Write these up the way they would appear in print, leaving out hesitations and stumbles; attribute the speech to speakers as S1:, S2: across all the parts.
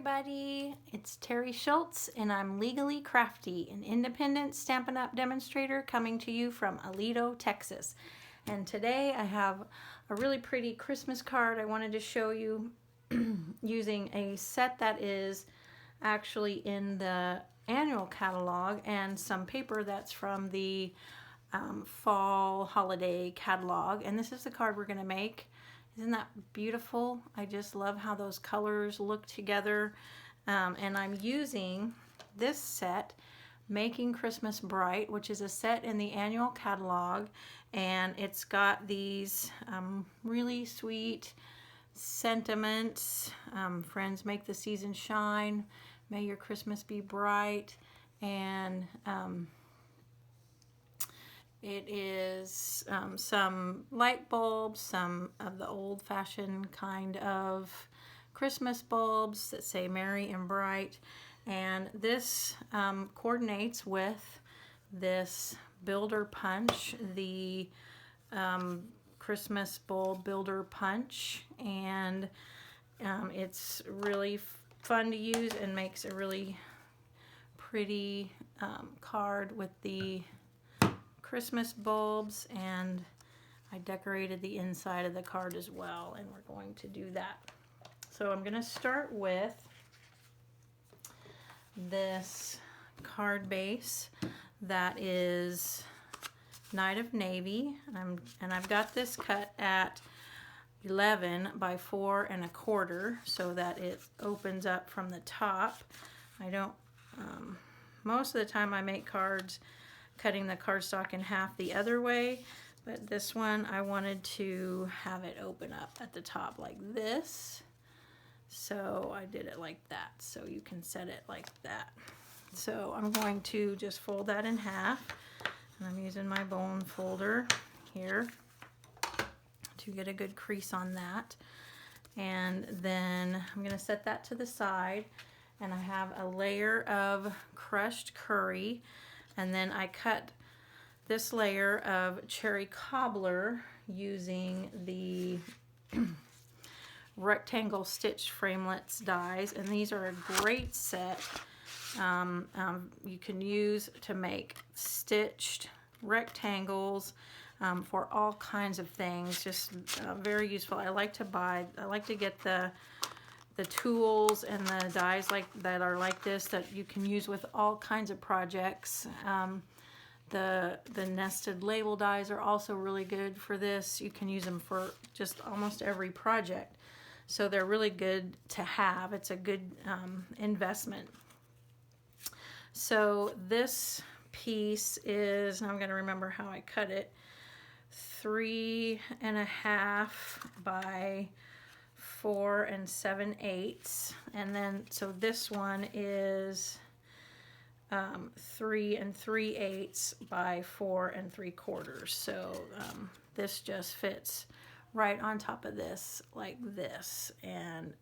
S1: everybody, it's Terry Schultz and I'm Legally Crafty, an independent Stampin' Up! Demonstrator coming to you from Aledo, Texas. And today I have a really pretty Christmas card I wanted to show you using a set that is actually in the annual catalog and some paper that's from the fall holiday catalog. And this is the card we're going to make. Isn't that beautiful? I just love how those colors look together. And I'm using this set, Making Christmas Bright, which is a set in the annual catalog. And it's got these really sweet sentiments. Friends, make the season shine. May your Christmas be bright. And it is some light bulbs, some of the old-fashioned kind of Christmas bulbs that say Merry and Bright. And this coordinates with this builder punch, the Christmas bulb builder punch. And it's really fun to use and makes a really pretty card with the Christmas bulbs, and I decorated the inside of the card as well, and we're going to do that. So I'm going to start with this card base that is Night of Navy, and I've got this cut at 11 by 4 1/4 so that it opens up from the top. I don't most of the time I make cards cutting the cardstock in half the other way, but this one I wanted to have it open up at the top like this, so I did it like that, so you can set it like that. So I'm going to just fold that in half, and I'm using my bone folder here to get a good crease on that. And then I'm going to set that to the side, and I have a layer of crushed curry. And then I cut this layer of cherry cobbler using the rectangle stitch framelits dies, and these are a great set you can use to make stitched rectangles for all kinds of things. Just very useful. I like to get the tools and the dies that are like this that you can use with all kinds of projects. The nested label dies are also really good for this. You can use them for just almost every project. So they're really good to have. It's a good investment. So this piece is, now I'm going to remember how I cut it, 3 1/2 by 4 7/8, and then so this one is 3 3/8 by 4 3/4. So this just fits right on top of this like this, and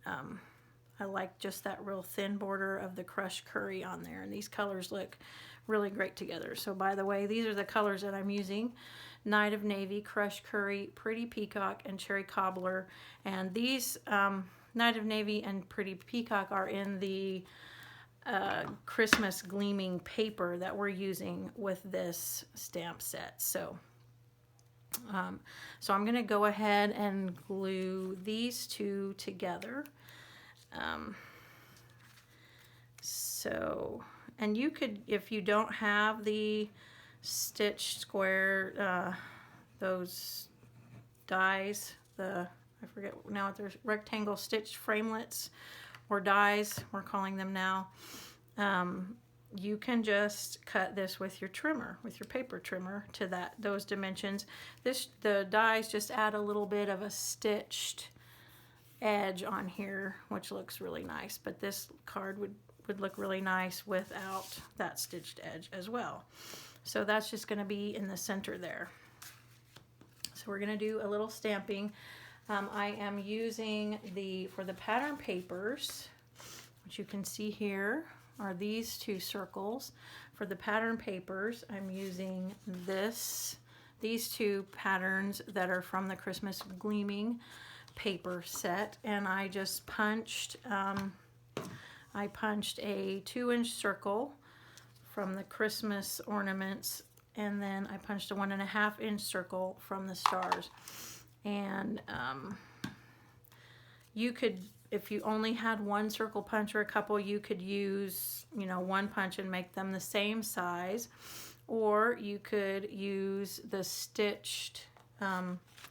S1: I like just that real thin border of the crushed curry on there, and these colors look really great together. So by the way, these are the colors that I'm using: Night of Navy, crushed curry, pretty peacock, and cherry cobbler. And these Night of Navy and pretty peacock are in the Christmas gleaming paper that we're using with this stamp set. So so I'm going to go ahead and glue these two together. And you could, if you don't have the stitched square, those dies, I forget now what they're, rectangle stitched framelits or dies, we're calling them now. You can just cut this with your trimmer, with your paper trimmer to those dimensions. The dies just add a little bit of a stitched edge on here, which looks really nice, but this card would look really nice without that stitched edge as well. So that's just going to be in the center there. So we're going to do a little stamping. I am using for the pattern papers, which you can see here are these two circles. For the pattern papers, I'm using these two patterns that are from the Christmas Gleaming paper set, and I just punched I punched a 2-inch circle from the Christmas ornaments, and then I punched a 1.5-inch circle from the stars. And you could, if you only had one circle punch or a couple, you could use, you know, one punch and make them the same size, or you could use the stitched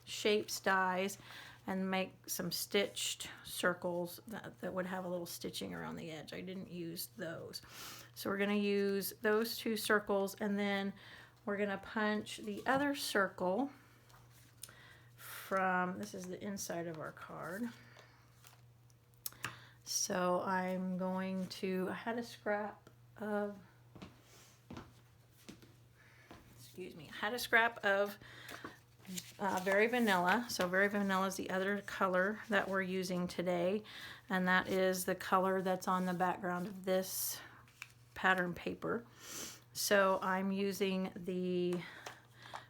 S1: shapes dies and make some stitched circles that would have a little stitching around the edge. I didn't use those. So we're going to use those 2 circles, and then we're going to punch the other circle from, this is the inside of our card. So I'm going to, I had a scrap of, excuse me, I had a scrap of Very Vanilla. So Very Vanilla is the other color that we're using today, and that is the color that's on the background of this pattern paper. So I'm using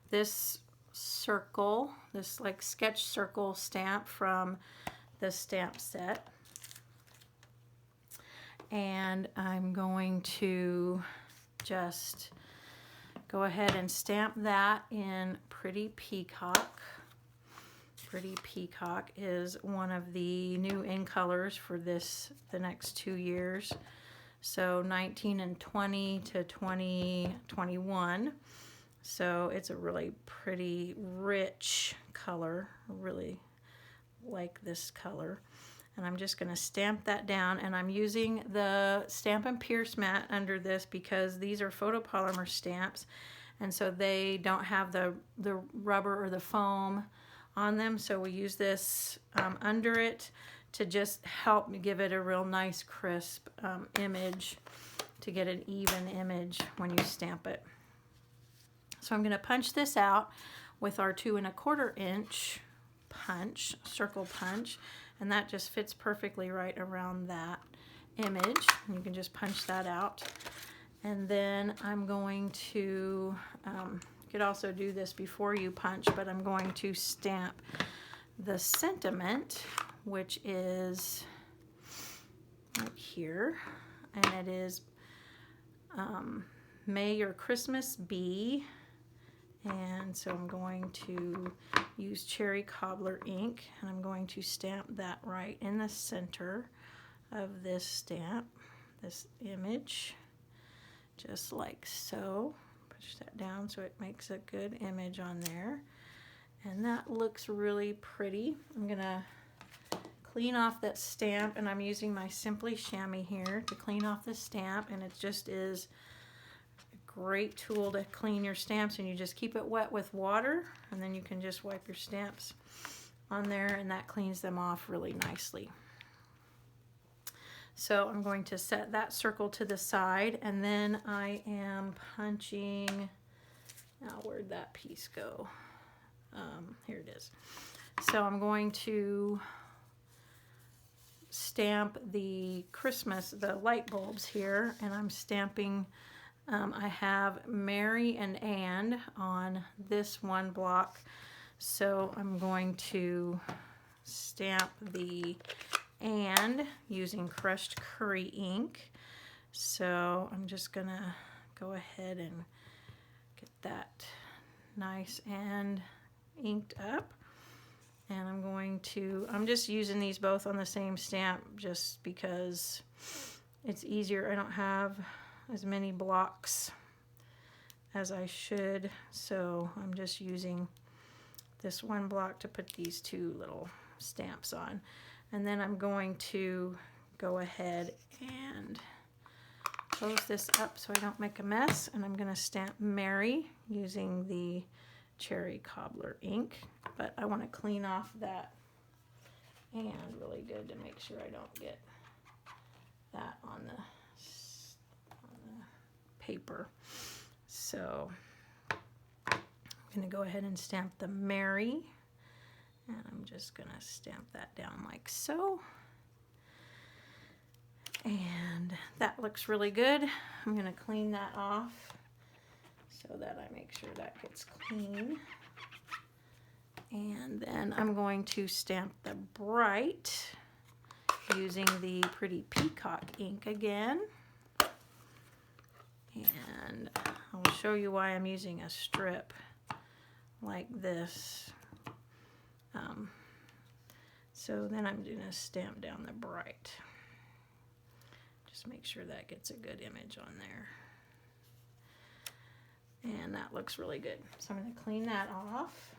S1: this circle, this like sketch circle stamp from the stamp set, and I'm going to just go ahead and stamp that in Pretty Peacock. Pretty Peacock is one of the new in colors for the next 2 years. So 19 and 20 to 2021. So it's a really pretty rich color. I really like this color. And I'm just going to stamp that down, and I'm using the Stampin Pierce Mat under this because these are photopolymer stamps, and so they don't have the rubber or the foam on them, so we use this under it to just help me give it a real nice crisp image, to get an even image when you stamp it. So I'm going to punch this out with our 2 1/4 inch punch, circle punch, and that just fits perfectly right around that image. You can just punch that out. And then I'm going to, you could also do this before you punch, but I'm going to stamp the sentiment, which is right here, and it is May Your Christmas Be. And so I'm going to use Cherry Cobbler ink, and I'm going to stamp that right in the center of this stamp, this image, just like so. Push that down so it makes a good image on there. And that looks really pretty. I'm gonna clean off that stamp, and I'm using my Simply Chamois here to clean off the stamp, and it just is great tool to clean your stamps, and you just keep it wet with water, and then you can just wipe your stamps on there, and that cleans them off really nicely. So I'm going to set that circle to the side, and then I am punching, now where'd that piece go? Here it is. So I'm going to stamp the Christmas, the light bulbs here, and I'm stamping, I have Mary and Anne on this one block, so I'm going to stamp the and using crushed curry ink. So I'm just gonna go ahead and get that nice and inked up, and I'm just using these both on the same stamp just because it's easier. I don't have as many blocks as I should, so I'm just using this one block to put these 2 little stamps on. And then I'm going to go ahead and close this up so I don't make a mess, and I'm going to stamp Mary using the Cherry Cobbler ink, but I want to clean off that and really good to make sure I don't get that on the paper. So I'm going to go ahead and stamp the Mary, and I'm just going to stamp that down like so. And that looks really good. I'm going to clean that off so that I make sure that gets clean. And then I'm going to stamp the bright using the pretty Peacock ink again. And I'll show you why I'm using a strip like this. So then I'm going to stamp down the bright. Just make sure that gets a good image on there. And that looks really good. So I'm going to clean that off.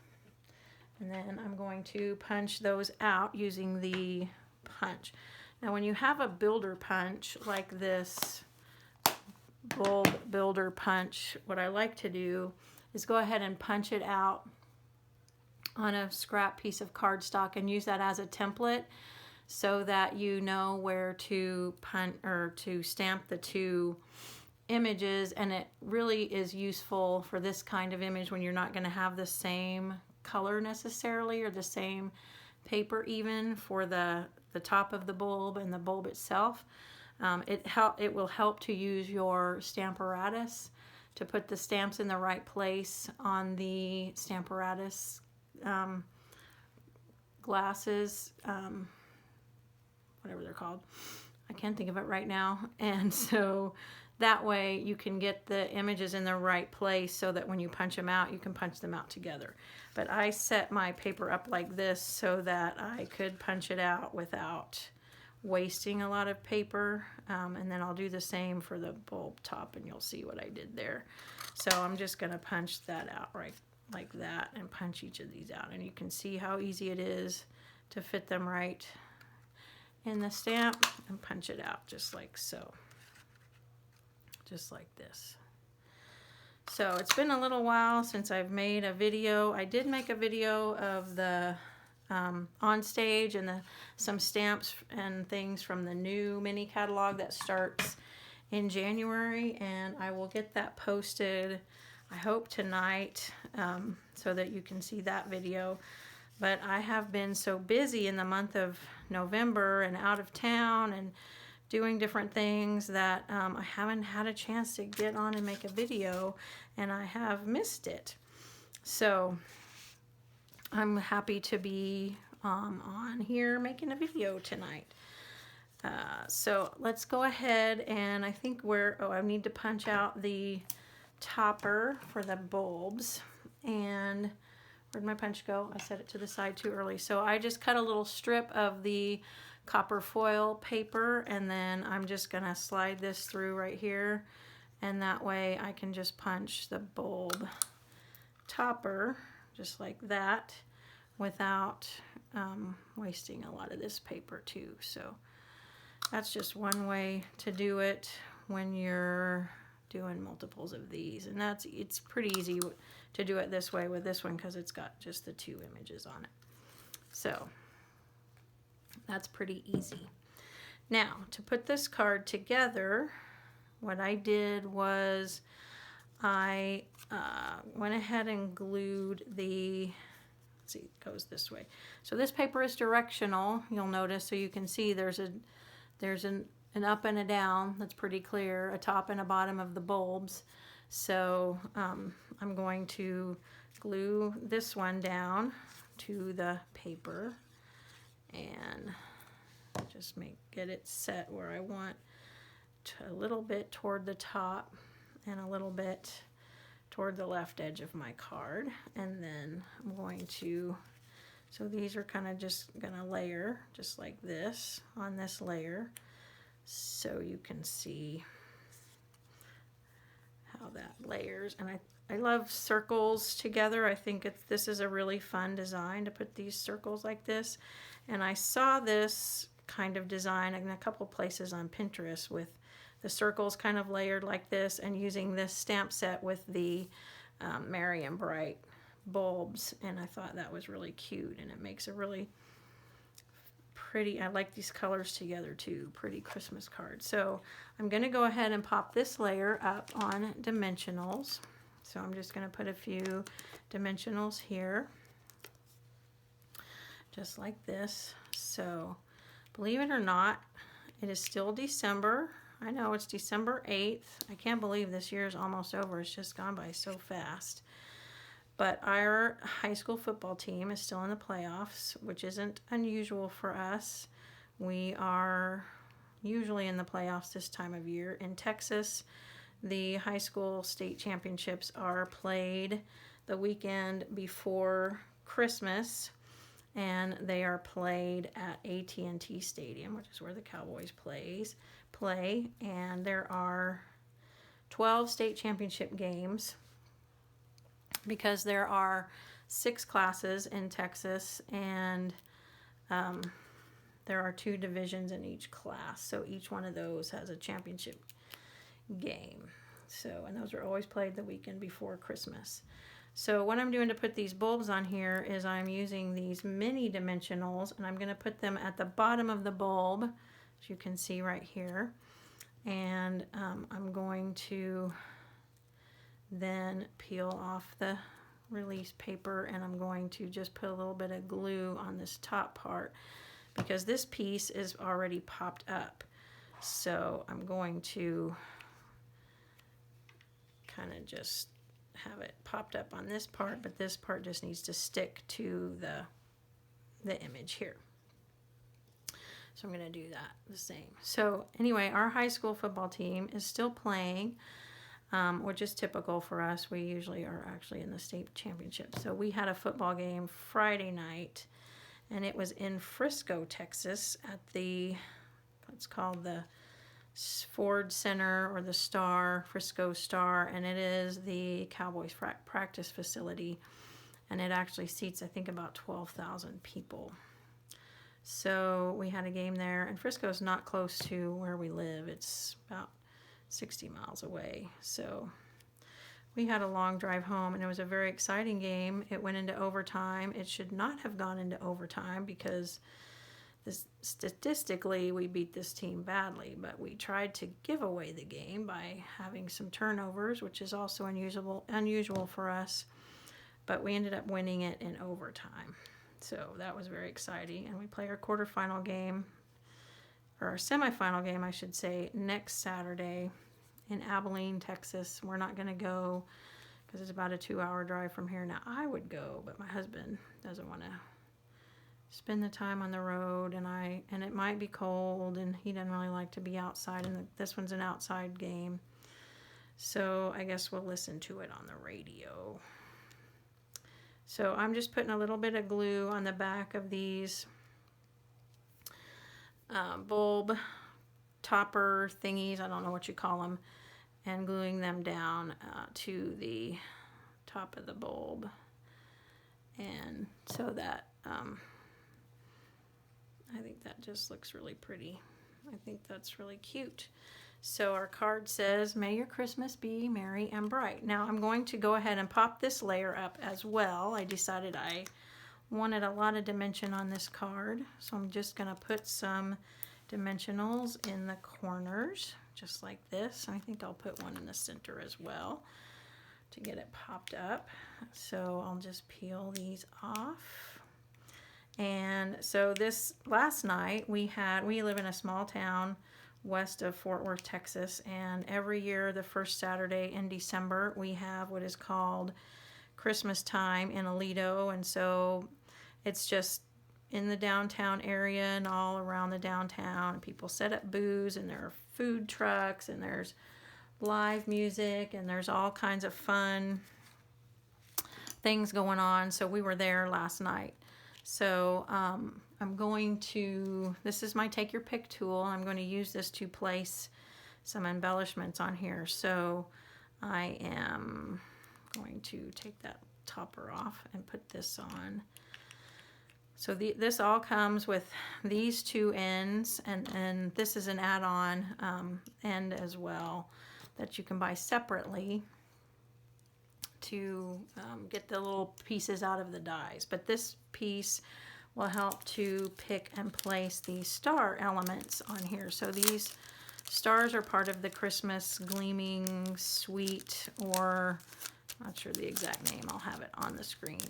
S1: And then I'm going to punch those out using the punch. Now when you have a builder punch like this, bulb builder punch, what I like to do is go ahead and punch it out on a scrap piece of cardstock and use that as a template so that you know where to punch or to stamp the two images. And it really is useful for this kind of image when you're not going to have the same color necessarily or the same paper even for the top of the bulb and the bulb itself. It will help to use your Stamparatus to put the stamps in the right place on the Stamparatus glasses, whatever they're called. I can't think of it right now. And so that way you can get the images in the right place so that when you punch them out, you can punch them out together. But I set my paper up like this so that I could punch it out without wasting a lot of paper. And then I'll do the same for the bulb top and you'll see what I did there. So I'm just going to punch that out right like that and punch each of these out. And you can see how easy it is to fit them right in the stamp and punch it out just like so. Just like this. So it's been a little while since I've made a video. I did make a video of the on stage and some stamps and things from the new mini catalog that starts in January, and I will get that posted, I hope tonight, so that you can see that video. But I have been so busy in the month of November and out of town and doing different things that I haven't had a chance to get on and make a video, and I have missed it. So I'm happy to be on here making a video tonight. So let's go ahead and I think I need to punch out the topper for the bulbs. And where'd my punch go? I set it to the side too early. So I just cut a little strip of the copper foil paper, and then I'm just gonna slide this through right here, and that way I can just punch the bulb topper just like that without wasting a lot of this paper too. So that's just one way to do it when you're doing multiples of these, and it's pretty easy to do it this way with this one because it's got just the two images on it. So that's pretty easy. Now to put this card together, what I did was I went ahead and glued the, let's see, it goes this way. So this paper is directional, you'll notice, so you can see there's an up and a down that's pretty clear, a top and a bottom of the bulbs. So I'm going to glue this one down to the paper and just get it set where I want, a little bit toward the top and a little bit toward the left edge of my card. And then I'm going to, so these are kind of just gonna layer just like this on this layer, so you can see how that layers. And I love circles together. I think this is a really fun design to put these circles like this. And I saw this kind of design in a couple places on Pinterest with the circles kind of layered like this, and using this stamp set with the Merry and Bright bulbs. And I thought that was really cute, and it makes a really pretty, I like these colors together too, pretty Christmas card. So I'm going to go ahead and pop this layer up on Dimensionals. So I'm just going to put a few Dimensionals here, just like this. So believe it or not, it is still December. I know it's December 8th. I can't believe this year is almost over. It's just gone by so fast. But our high school football team is still in the playoffs, which isn't unusual for us. We are usually in the playoffs this time of year. In Texas, the high school state championships are played the weekend before Christmas, and they are played at AT&T Stadium, which is where the Cowboys play. And there are 12 state championship games because there are 6 classes in Texas, and there are 2 divisions in each class. So each one of those has a championship game. So, and those are always played the weekend before Christmas. So what I'm doing to put these bulbs on here is I'm using these mini dimensionals, and I'm going to put them at the bottom of the bulb, as you can see right here. And I'm going to then peel off the release paper, and I'm going to just put a little bit of glue on this top part because this piece is already popped up. So I'm going to kind of just have it popped up on this part, but this part just needs to stick to the image here. So I'm going to do that the same. So anyway, our high school football team is still playing, which is typical for us. We usually are actually in the state championship. So we had a football game Friday night, and it was in Frisco, Texas at it's called the Ford Center or the Star, Frisco Star, and it is the Cowboys practice facility, and it actually seats, I think, about 12,000 people. So we had a game there, and Frisco is not close to where we live. It's about 60 miles away. So we had a long drive home, and it was a very exciting game. It went into overtime. It should not have gone into overtime because statistically we beat this team badly, but we tried to give away the game by having some turnovers, which is also unusual for us, but we ended up winning it in overtime. So that was very exciting, and we play our quarterfinal game, or our semifinal game I should say, next Saturday in Abilene, Texas. We're not going to go because it's about a 2-hour drive from here. Now I would go, but my husband doesn't want to spend the time on the road, and it might be cold, and he doesn't really like to be outside, and this one's an outside game, so I guess we'll listen to it on the radio. So I'm just putting a little bit of glue on the back of these bulb topper thingies, I don't know what you call them, and gluing them down to the top of the bulb, and so that I think that just looks really pretty. I think that's really cute. So our card says, "May your Christmas be merry and bright." Now I'm going to go ahead and pop this layer up as well. I decided I wanted a lot of dimension on this card, so I'm just going to put some dimensionals in the corners, just like this. I think I'll put one in the center as well to get it popped up. So I'll just peel these off. And so this last night we live in a small town west of Fort Worth, Texas, and every year the first Saturday in December we have what is called Christmas time in Aledo, and so it's just in the downtown area and all around the downtown. People set up booths, and there are food trucks, and there's live music, and there's all kinds of fun things going on. So we were there last night. So I'm going to, this is my take your pick tool. I'm going to use this to place some embellishments on here. So I am going to take that topper off and put this on. So this all comes with these 2 ends, and this is an add-on end as well that you can buy separately to get the little pieces out of the dies. But this piece will help to pick and place the star elements on here. So these stars are part of the Christmas Gleaming Suite, or I'm not sure the exact name, I'll have it on the screen.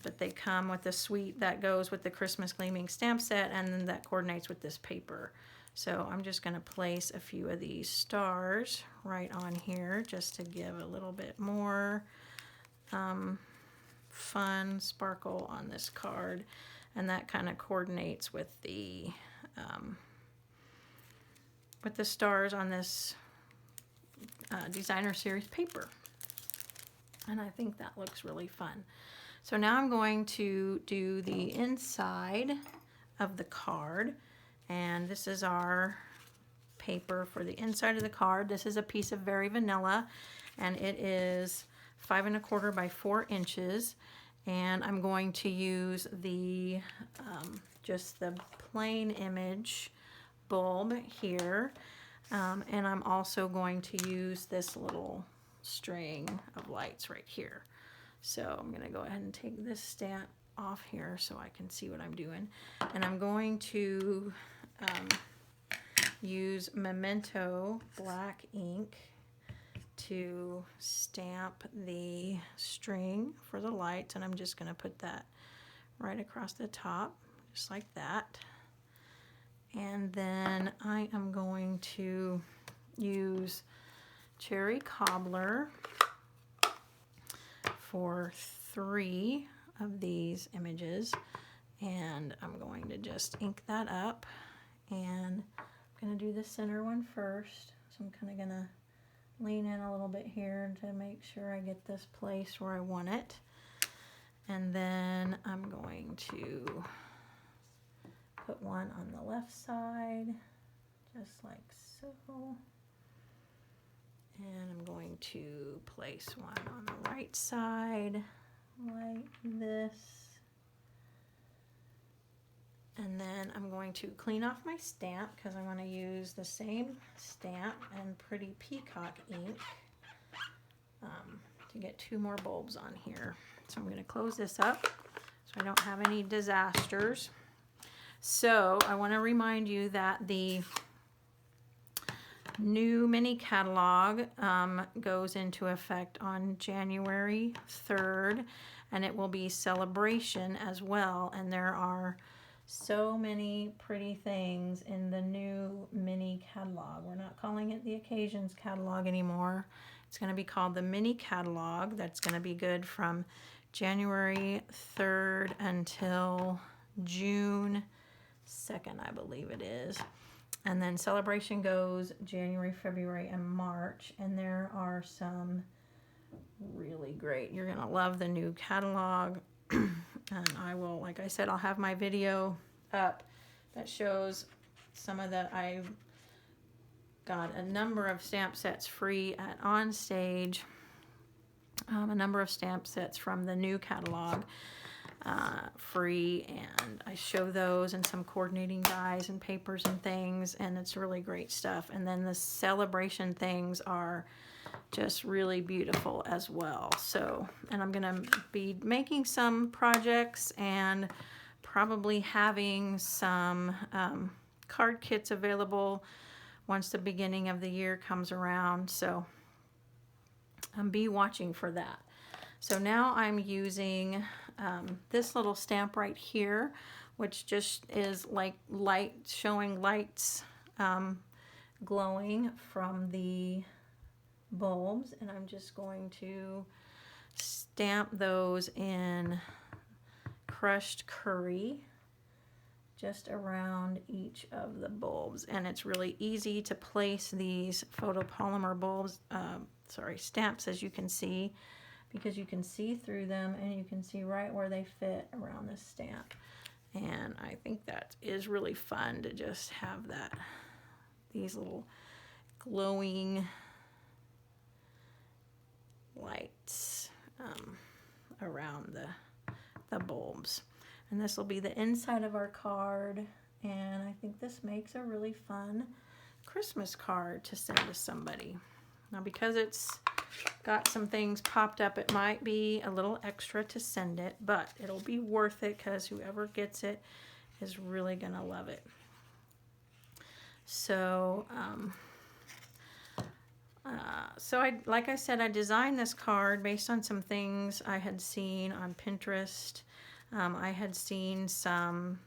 S1: But they come with a suite that goes with the Christmas Gleaming stamp set, and then that coordinates with this paper. So I'm just going to place a few of these stars right on here just to give a little bit more fun sparkle on this card. and that kind of coordinates with the stars on this designer series paper. And I think that looks really fun. So now I'm going to do the inside of the card, and this is our paper for the inside of the card. This is a piece of Very Vanilla, and it is 5 1/4 by 4 inches, and I'm going to use the just the plain image bulb here, and I'm also going to use this little string of lights right here. So I'm going to go ahead and take this stamp off here so I can see what I'm doing, and I'm going to use Memento black ink to stamp the string for the lights, and I'm just going to put that right across the top just like that. And then I am going to use Cherry Cobbler for 3 of these images, and I'm going to just ink that up, and I'm going to do the center one first. So I'm kind of going to lean in a little bit here to make sure I get this place where I want it, and then I'm going to put one on the left side just like so, and I'm going to place one on the right side like this, and then I'm going to clean off my stamp because I want to use the same stamp and pretty Peacock ink to get 2 more bulbs on here. So I'm going to close this up so I don't have any disasters. So I want to remind you that the new mini catalog goes into effect on January 3rd, and it will be Celebration as well, and there are so many pretty things in the new mini catalog. We're not calling it the Occasions catalog anymore. It's going to be called the mini catalog. That's going to be good from January 3rd until June 2nd, I believe it is. And then Celebration goes January, February, and March, and there are some really great. You're going to love the new catalog. And I will, like I said, I'll have my video up that shows some of the, I've got a number of stamp sets free at Onstage, a number of stamp sets from the new catalog free, and I show those and some coordinating dies and papers and things, and it's really great stuff. And then the Celebration things are just really beautiful as well. So, and I'm going to be making some projects and probably having some card kits available once the beginning of the year comes around. So be watching for that. So now I'm using this little stamp right here, which just is like light, showing lights glowing from the bulbs, and I'm just going to stamp those in crushed curry just around each of the bulbs. And it's really easy to place these photopolymer bulbs, stamps, as you can see, because you can see through them and you can see right where they fit around this stamp. And I think that is really fun to just have that, these little glowing lights around the bulbs. And this will be the inside of our card, and I think this makes a really fun Christmas card to send to somebody. Now, because it's got some things popped up, it might be a little extra to send it, but it'll be worth it because whoever gets it is really gonna love it. So like I said, I designed this card based on some things I had seen on Pinterest. I had seen some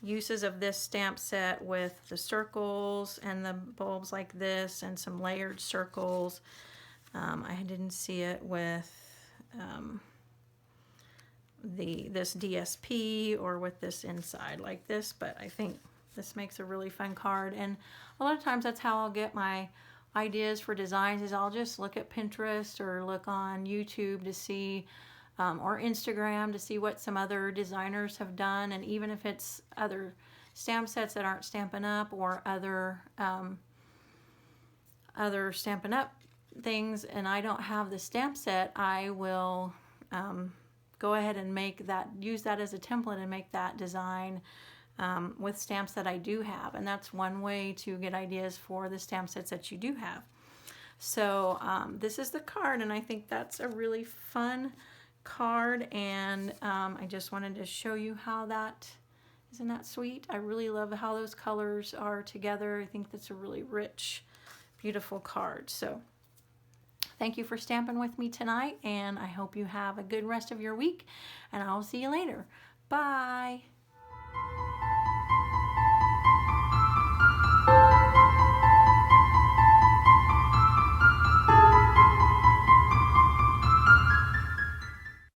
S1: uses of this stamp set with the circles and the bulbs like this, and some layered circles. I didn't see it with this DSP or with this inside like this, but I think this makes a really fun card. And a lot of times that's how I'll get my ideas for designs, is I'll just look at Pinterest or look on YouTube to see or Instagram to see what some other designers have done. And even if it's other stamp sets that aren't Stampin' Up! Or other Stampin' Up! Things, and I don't have the stamp set, I will go ahead and use that as a template and make that design with stamps that I do have. And that's one way to get ideas for the stamp sets that you do have. So this is the card, and I think that's a really fun card, and I just wanted to show you how that, isn't that sweet? I really love how those colors are together. I think that's a really rich, beautiful card. So thank you for stamping with me tonight, and I hope you have a good rest of your week, and I'll see you later. Bye.